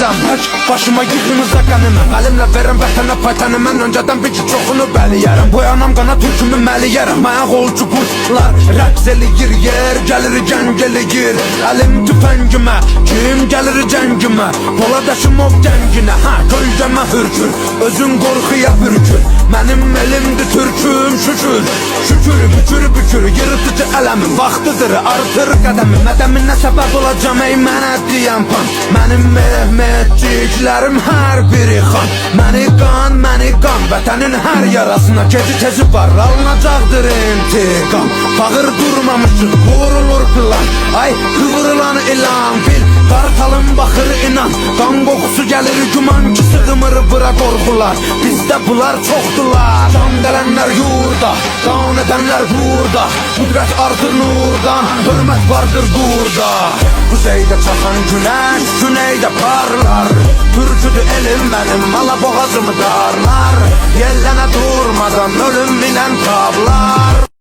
gəlirəm. Başıma yığınıza qəniməm, əlimlə verəm vətənə paytanı. Mən öncədən bir ki çoxunu bəliyərəm. Boyanam qana türkümü məliyərəm. Ayaq olcu qurtlar, rəqs eləyir yer. Gəlir gəng eləyir, əlim tüfəngimə. Kim gəlir cəngimə, Poladaşım ov gənginə. Kölgəmə hürkür, özün qorxuya bürkür. Mənim elimdir türküm şükür. Şükür, bükür, bükür, yırtıcı ələmin vaxtıdır, artır qədəmi. Mədəminə səbəb olacam ey mənə deyən pan. Mənim Mehmetciklərim hər biri xan. Məni qan, vətənin hər yarasına geci tezi var, alınacaqdır intiqam. Bağır durmamışıq, vurulur plan. Ay qıvrılan ilan bil, qartalım baxır inan. Qan qoxusu gəlir güman ki sığmır bura qorxular. Bizdə bunlar çoxdular, can gələnlər yurda, qan edənlər burada. Qüdrət artır nurdan, hörmət vardır burada. Kuzeydə çaxan günəş, güneydə parlar. Türküdür elim mənim, ala boğazımı darlar. Yellənə durmadan ölüm minən tablar.